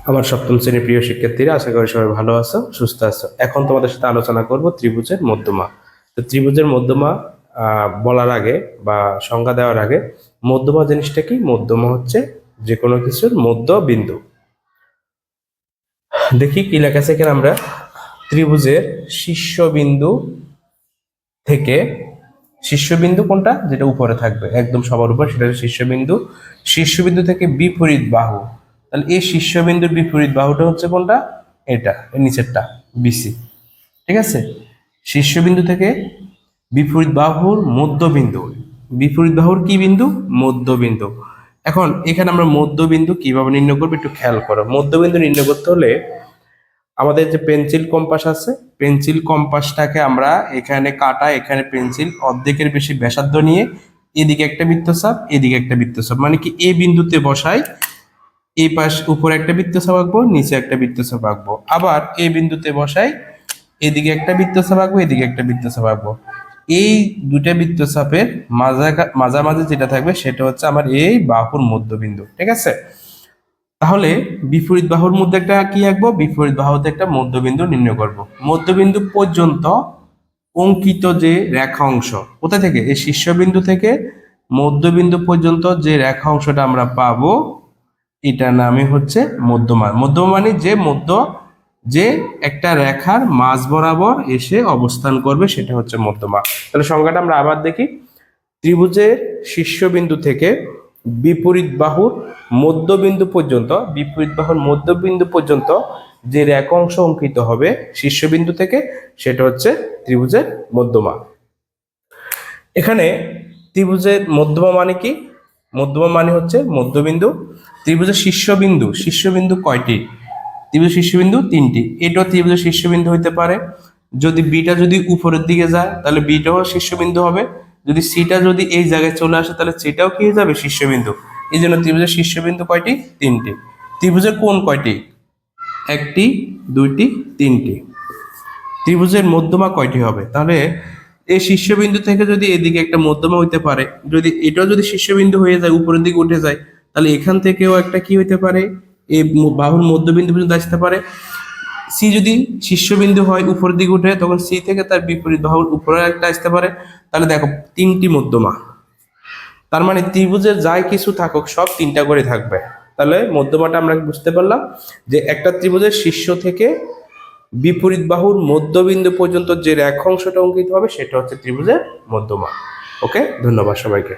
আমার সপ্তম শ্রেণীর প্রিয় শিক্ষার্থীরা, আশা করি সবাই ভালো আছো, সুস্থ আছো। এখন তোমাদের সাথে আলোচনা করব ত্রিভুজের মধ্যমা। তো ত্রিভুজের মধ্যমা বলার আগে বা সংজ্ঞা দেওয়ার আগে, মধ্যমা জিনিসটা কি? মধ্যমা হচ্ছে যে কোনো কিছুর মধ্য বিন্দু। দেখি কি লেখা আছে এখানে। আমরা ত্রিভুজের শীর্ষবিন্দু থেকে, শীর্ষবিন্দু কোনটা? যেটা উপরে থাকবে একদম সবার উপর, সেটা হচ্ছে শীর্ষবিন্দু। শীর্ষবিন্দু থেকে বিপরীত বাহু, তাহলে এই শীর্ষবিন্দুর বিপরীত বাহুটা হচ্ছে কোনটা? এটা, এর নিচেরটা, বিসি। ঠিক আছে? শীর্ষবিন্দু থেকে বিপরীত বাহুর মধ্যবিন্দু। বিপরীত বাহুর কি বিন্দু? মধ্যবিন্দু। এখন এখানে আমরা মধ্যবিন্দু কিভাবে নির্ণয় করবো একটু খেয়াল করো। মধ্যবিন্দু নির্ণয় করতে হলে আমাদের যে পেন্সিল কম্পাস আছে, পেন্সিল কম্পাসটাকে আমরা এখানে কাটা, এখানে পেন্সিল অর্ধেকের বেশি ব্যাসার্ধ নিয়ে এদিকে একটা বৃত্তচাপ, এদিকে একটা বৃত্তচাপ, মানে কি এ বিন্দুতে বসাই, এই পাশ উপরে একটা বৃত্তচাপ আঁকবো, নিচে একটা বৃত্তচাপ আঁকবো। আবার এই বিন্দুতে বসাই, এদিকে একটা বৃত্তচাপ আঁকবো, এদিকে একটা বৃত্তচাপ আঁকবো। এই দুটা বৃত্তচাপের মাঝামাঝি যেটা থাকবে সেটা হচ্ছে আমার এই বাহুর মধ্যবিন্দু। ঠিক আছে? তাহলে বিপরীত বাহুর মধ্যে একটা কি আঁকবো? বিপরীত বাহুতে একটা মধ্যবিন্দু নির্ণয় করব। মধ্যবিন্দু পর্যন্ত অঙ্কিত যে রেখা অংশ, কোথা থেকে? এই শীর্ষবিন্দু থেকে মধ্যবিন্দু পর্যন্ত যে রেখা অংশটা আমরা পাবো, এটার নামই হচ্ছে মধ্যমা। মধ্যমা মানে যে একটা রেখার মাঝ বরাবর এসে অবস্থান করবে, সেটা হচ্ছে মধ্যমা। তাহলে সংজ্ঞাটা আমরা আবার দেখি। ত্রিভুজের শীর্ষবিন্দু থেকে বিপরীত বাহুর মধ্যবিন্দু পর্যন্ত, বিপরীত বাহুর মধ্যবিন্দু পর্যন্ত যে রেখা অংশ অঙ্কিত হবে শীর্ষবিন্দু থেকে, সেটা হচ্ছে ত্রিভুজের মধ্যমা। এখানে ত্রিভুজের মধ্যমা মানে কি? মধ্যমা মানে হচ্ছে মধ্যবিন্দু। ত্রিভুজের শীর্ষবিন্দু, শীর্ষবিন্দু কয়টি? ত্রিভুজের শীর্ষবিন্দু তিনটি। এটাও ত্রিভুজের শীর্ষবিন্দু হইতে পারে। যদি বিটা যদি উপরের দিকে যায় তাহলে বিটাও শীর্ষবিন্দু হবে। যদি সিটা যদি এই জায়গায় চলে আসে তাহলে সিটাও কি হয়ে যাবে? শীর্ষবিন্দু। এই জন্য ত্রিভুজের শীর্ষবিন্দু কয়টি? তিনটি। ত্রিভুজের কোণ কয়টি? একটি, দুইটি, তিনটি। ত্রিভুজের মধ্যমা কয়টি হবে? তাহলে এই শীর্ষবিন্দু থেকে যদি এদিকে একটা মধ্যমা হইতে পারে, যদি এটাও যদি শীর্ষবিন্দু হয়ে যায়, উপরের দিকে উঠে যায়, তাহলে এখান থেকেও একটা কি হইতে পারে? এই বাহুর মধ্যবিন্দু পর্যন্ত আসতে পারে। সি যদি শীর্ষবিন্দু হয় উপরের দিকে উঠে, তখন সি থেকে তার বিপরীত বাহুর উপরে একটা আসতে পারে। তাহলে দেখো তিনটি মধ্যমা। তার মানে ত্রিভুজের যাই কিছু থাকুক সব তিনটা করে থাকবে। তাহলে মধ্যমাটা আমরা বুঝতে পারলাম যে একটা ত্রিভুজের শীর্ষ থেকে বিপরীত বাহুর মধ্যবিন্দু পর্যন্ত যে রেখা অংশটা অঙ্কিত হবে সেটা হচ্ছে ত্রিভুজের মধ্যমা। ওকে, ধন্যবাদ সবাইকে।